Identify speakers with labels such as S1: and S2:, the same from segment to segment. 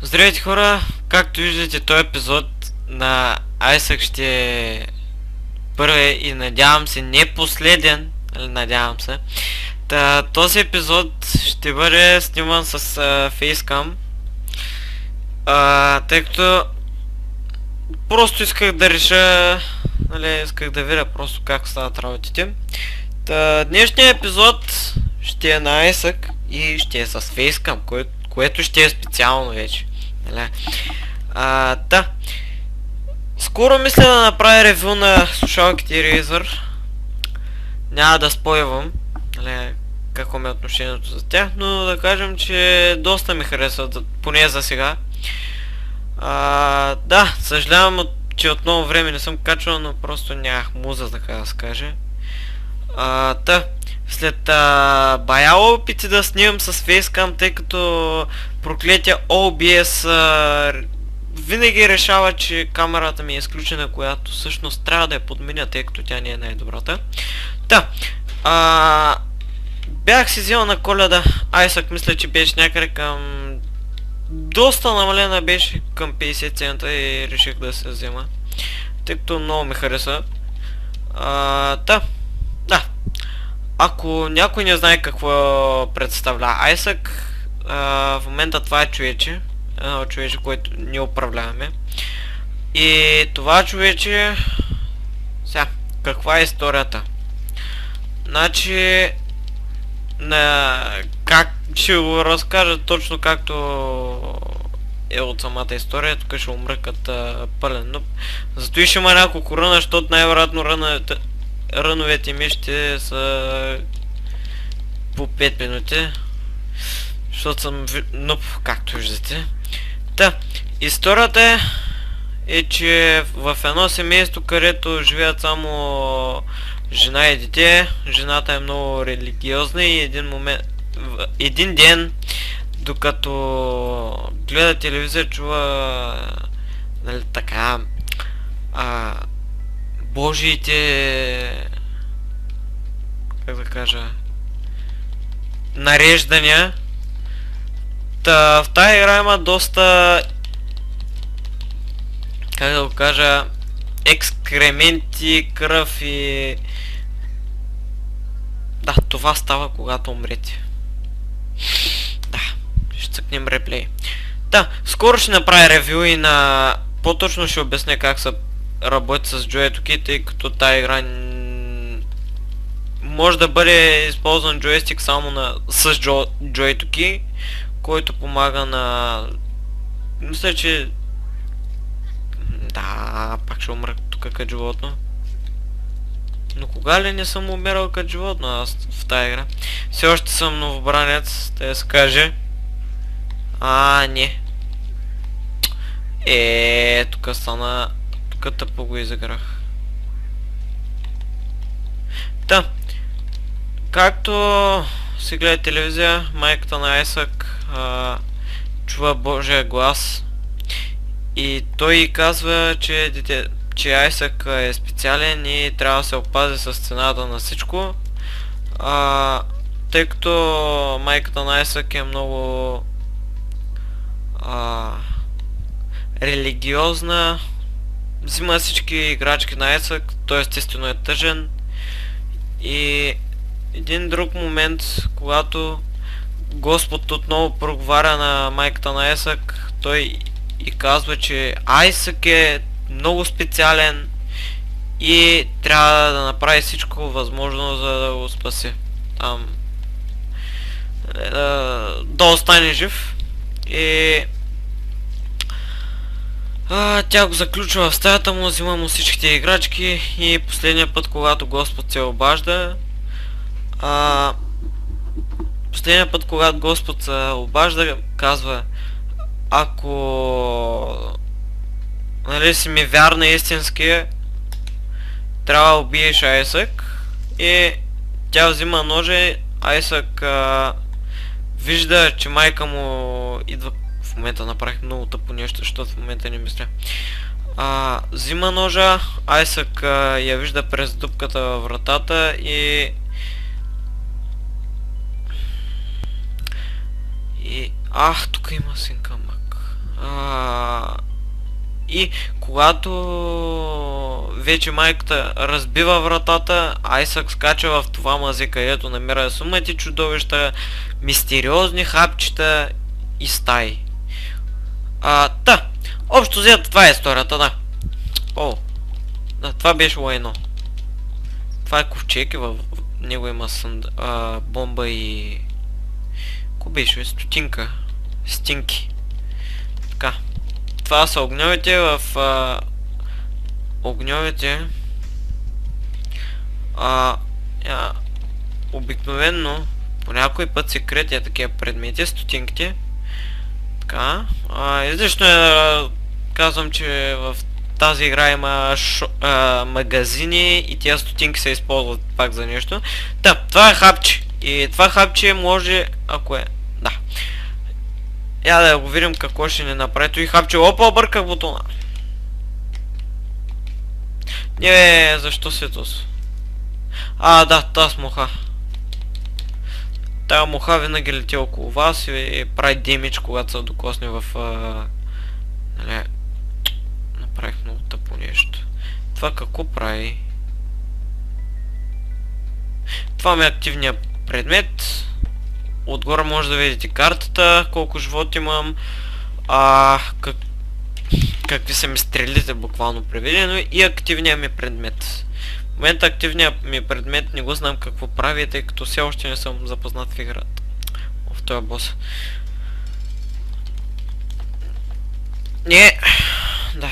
S1: Здравейте хора, както виждате този епизод на Isaac ще е първи и надявам се не последен, надявам се. Този епизод ще бъде сниман с фейскам, тъй като просто исках да реша, исках да видя просто как стават работите. Днешният епизод ще е на Isaac и ще е с фейскам, което ще е специално вече. Скоро мисля да направя ревю на слушалките Razer. Няма да спойвам какво ми е отношението за тях, но да кажем, че доста ми харесват, поне за сега. Съжалявам, че от много време не съм качвал, но просто нямах муза, така да се каже. След бая опити да снимам с фейскам, тъй като проклетия OBS винаги решава, че камерата ми е изключена, която всъщност трябва да я подменя, тъй като тя не е най-добрата. Бях си взел на Коледа Isaac, мисля, че беше някъде към... доста намалена беше към 50 цента и реших да се взема, тъй като много ми хареса. Ако някой не знае какво представлява Isaac, в момента това е човече, което ние управляваме. И това човече... Сега, каква е историята? Значи... ще го разкажа точно както е от самата история, тук ще умръкат пълен нуб. Зато и ще има няколко ръна, защото най-вероятно ръновете ми ще са по 5 минути, защото съм нуб, както виждате. Историята е, че в едно семейство, където живеят само жена и дете, жената е много религиозна и един ден, докато гледа телевизия, чува Божиите, как да кажа, нареждания. В тази игра има доста, как да го кажа, екскременти, кръв и... това става когато умрете. Ще цъкнем реплей. Скоро ще направя ревю и на... по-точно ще обясня как се работи с джойстики, тъй като тази игра може да бъде използван джойстик само с джойстики, който помага на... мисля, че... пак ще умра тук като животно. Но кога ли не съм умирал като животно аз в тази игра? Все още съм новобранец, да се каже. Не. Тук стана... тук тъпо го изиграх. Както си гледа телевизия, майката на Isaac чува Божия глас и той казва, че Isaac е специален и трябва да се опази с цената на всичко, тъй като майката на Isaac е много религиозна, взима всички играчки на Isaac, той естествено е тъжен. И един друг момент, когато Господ отново проговаря на майката на Isaac, той и казва, че Isaac е много специален и трябва да направи всичко възможно, за да го спаси. Да остане жив. И тя го заключва в стаята му, взима му всичките играчки и последния път, когато Господ се обажда, казва: ако си ми вярна истински, трябва да убиеш Isaac. И тя взима ножа. Isaac вижда, че майка му идва. В момента направих много тъпо нещо, защото в момента не мисля. Взима ножа, Isaac я вижда през дупката във вратата и... тук има син камък. и когато вече майката разбива вратата, Айсък скача в това мазе, където намира сумати чудовища, мистериозни хапчета и стаи. Общо взето това е историята, да. Да, това беше лайно. Това е ковчег и в него има бомба и... Ко беше? Стотинка. Стинки. Така. Това са огньовете в... Огньовете... Обикновенно по някой път се крият такива предмети, стотинките. Така. Излишно е казвам, че в тази игра има магазини и тези стотинки се използват пак за нещо. Това е хапче. И това хапче може, ако е... Да. Я да го видим какво ще ни направи. Той хапче. Опа, обърках бутона. Не, защо светос? Да, тази муха. Тая муха винаги лети около вас и прави демидж, когато се докосне в... Нали... Направих много тъпо нещо. Това какво прави? Това ми е активният предмет. Отгоре може да видите картата, колко живот имам, какви са ми стрелите буквално преведено и активният ми предмет. В момента активният ми предмет не го знам какво прави, тъй като все още не съм запознат в играта. В този бос. Не. Да.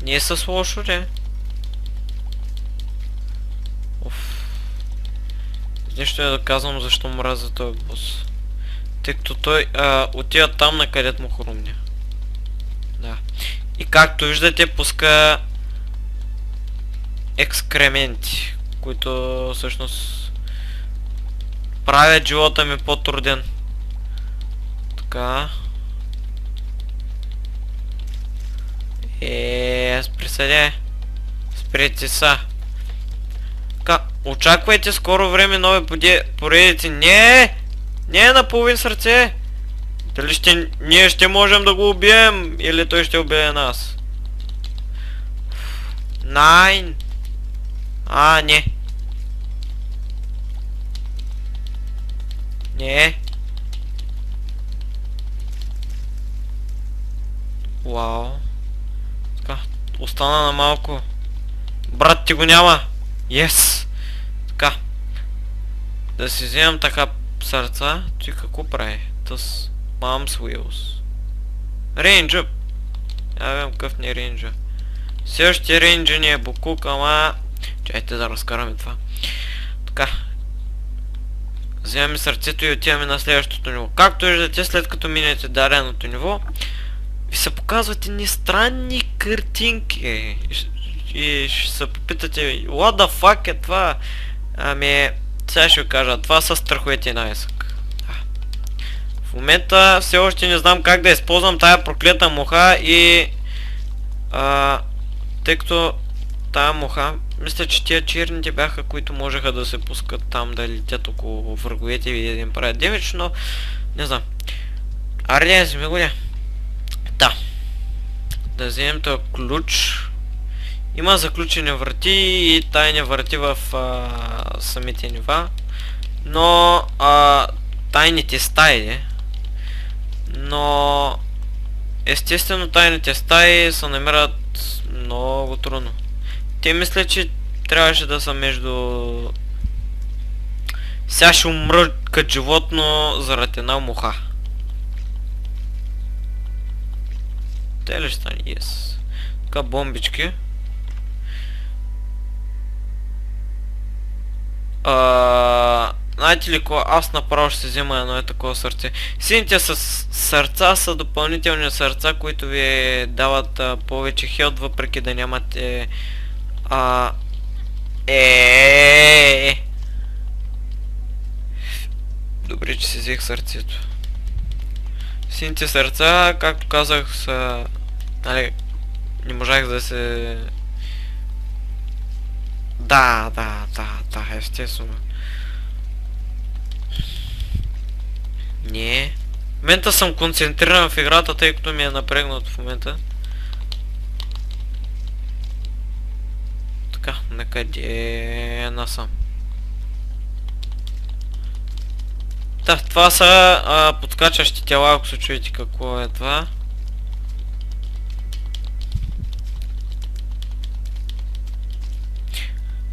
S1: Не е с лошо, не? Нещо е да казвам защо мразя този бос. Тъй като той отива там, на където му хрумня. Да. И както виждате, пуска екскременти, които всъщност правят живота ми по-труден. Така. Спрете са. Така, очаквайте скоро време нови поредици. Не е на половин сърце. Дали ние ще можем да го убием или той ще убие нас? Найн. Не. Не. Вау. Така, остана на малко. Брат ти го няма. Yes. Така. Да си вземам така сърца. Той какво прави? Тъс. Mom's wheels. Рейнджъп. Я вем какъв не е рейнджъп. Все още рейнджър не е букук, ама... Чайте да разкараме това. Така. Вземаме сърцето и отиваме на следващото ниво. Както виждате, след като минете даденото ниво, ви се показват едни странни картинки. И ще се попитате, what the fuck е това? Сега ще ви кажа, това са страховете на Айсък. В момента все още не знам как да използвам тая проклета муха и... тъй като тая муха, мисля, че тия черните бяха, които можеха да се пускат там, да летят около враговете и да им правят демидж, но не знам. Аре, вземи го. Да вземем този ключ. Има заключени врати и тайни врати в самите нива. Но тайните стаи. Но естествено тайните стаи се намират много трудно. Те мисля, че трябваше да са между... Сега ще умра като животно заради една муха. Те ли ще стане? Yes. Така, бомбички. Знаете ли какво? Аз направо ще си взема едно такова сърце. Сините сърца са допълнителни сърца, които ви дават повече хелт, въпреки да нямате... Добре, че си взех сърцето. Сините сърца, както казах, са... Нали, не можах да се... Да, естествено. Не. В момента съм концентриран в играта, тъй като ми е напрегнато в момента. Така, накъде насам. Да, това са подскачащи тела, ако се чуете какво е това.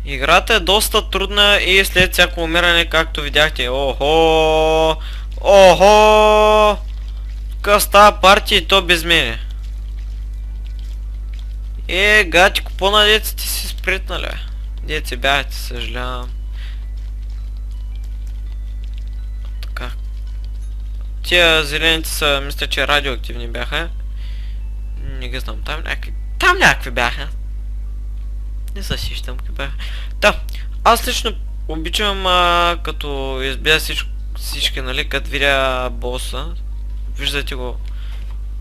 S1: Играта е доста трудна и след всяко умиране, както видяхте. Охо! Охо! Тук става партия и то без мене. Гатико, по-надеца ти си спритнали. Деца бяхте, съжалявам. Така. Тия зелените са, мисля, че радиоактивни бяха. Не ги знам, там някакви бяха. Не се сещам какви бяха. Да, аз лично обичам като избия всички, нали, като видя боса. Виждате го.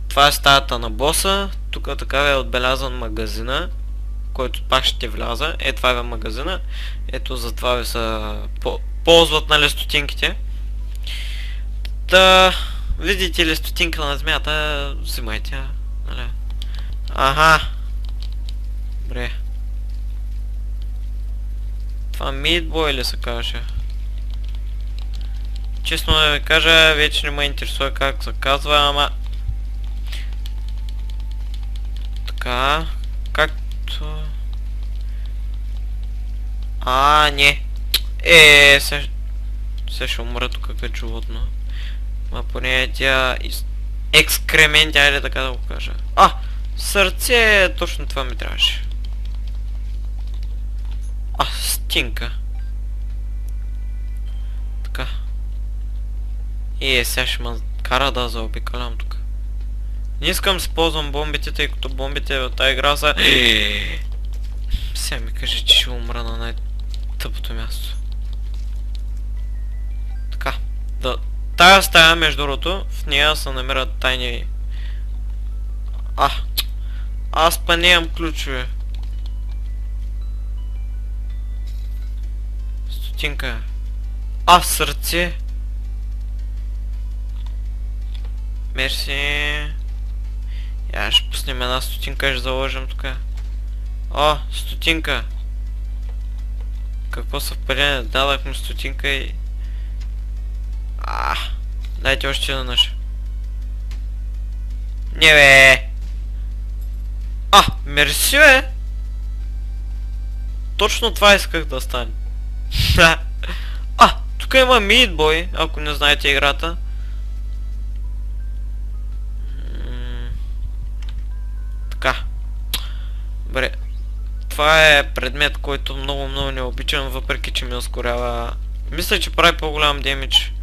S1: Това е стаята на боса. Тук така е отбелязан магазина, който пак ще вляза. Това е магазина. Ето затова ви са ползват, нали, стотинките. Да, видите ли стотинка на змията, взимайте, нали. Аха. Добре. Това мидбой ли се каже? Честно да ви кажа, вече не ме интересува как се казва, ама... Така... Както... Не. Се ще умра тук като животно. Ма поне тя... Екскременти, айде така да го кажа. Сърце, точно това ми трябваше. Стинка. Така. Сега ще ме кара да заобикалям тук. Не искам да се ползвам бомбите, тъй като бомбите в тази игра са... Сега ми кажи, че ще умра на най-тъпото място. Така. Тая стая, между другото, в нея се намират тайни... Аз па не имам ключове. Стотинка. Сърце. Мерси. Ще пуснем една стотинка и ще заложим тук. Стотинка. Какво съвпадение? Дадах му стотинка и... Дайте още веднъж. Не бе! Мерси бе! Точно това исках да стане. Тук има мидбой, ако не знаете играта. Така. Добре. Това е предмет, който много не обичам, въпреки че ми ускорява. Мисля, че прави по-голям демидж.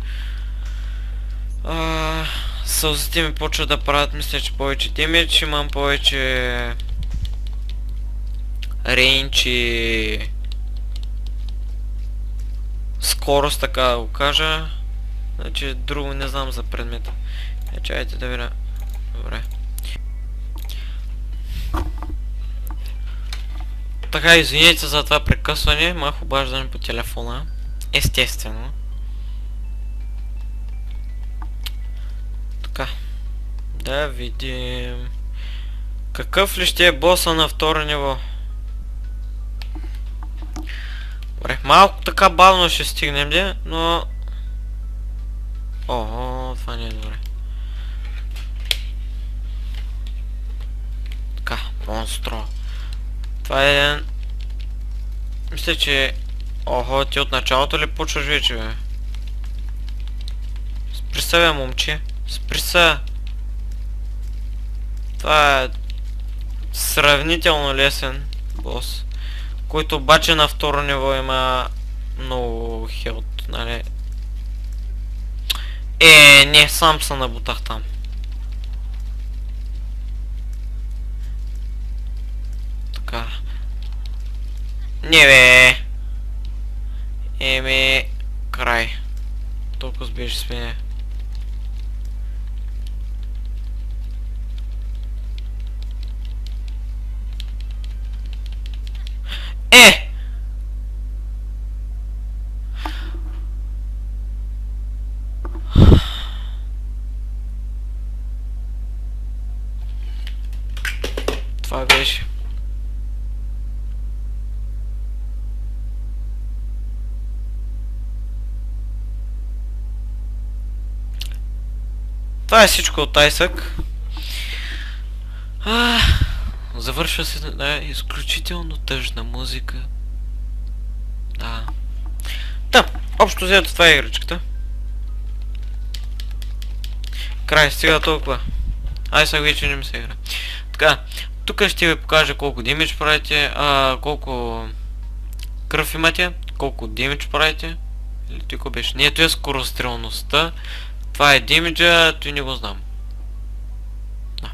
S1: Сълзите ми почват да правят, мисля, че повече демидж, имам повече... рейндж и... скорост, така да го кажа. Значи друго не знам за предмета. Чайте да видя. Добре. Така, извинете за това прекъсване, мах обаждане по телефона. Естествено. Така. Да видим. Какъв ли ще е боса на второ ниво? Добре, малко така бавно ще стигнем, но... това не е добре. Така, монстро. Това е един... Мисля, че... ти от началото ли почваш вече, бе? Спри се, бе, момче. Спри се. Това е... сравнително лесен бос. Който обаче на второ ниво има... много хелт, нали? Не, сам се набутах там. Така. Не бе. Край. Толкова беше с мене. Това е всичко от Isaac. Завършва се изключително тъжна музика. Да. Да, общо взето това е играчката. Край, стига толкова. Isaac вече не ми се игра. Така, тук ще ви покажа колко демидж правите, колко кръв имате, колко демидж правите. Или тук беше? Не, това е скорострелността. Това е демиджа, той не го знам. Да.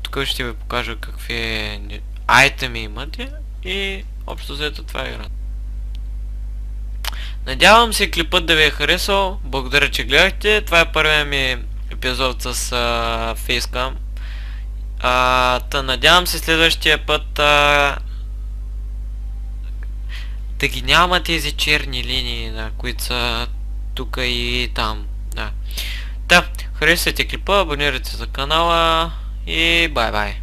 S1: Тук ще ви покажа какви айтеми имате и общо взето това е игра. Надявам се клипът да ви е харесал. Благодаря, че гледахте. Това е първият ми епизод с Facecam. Надявам се следващия път да ги няма тези черни линии, да, които са тук и там. Да. Харесайте клипа, абонирайте се за канала и бай-бай.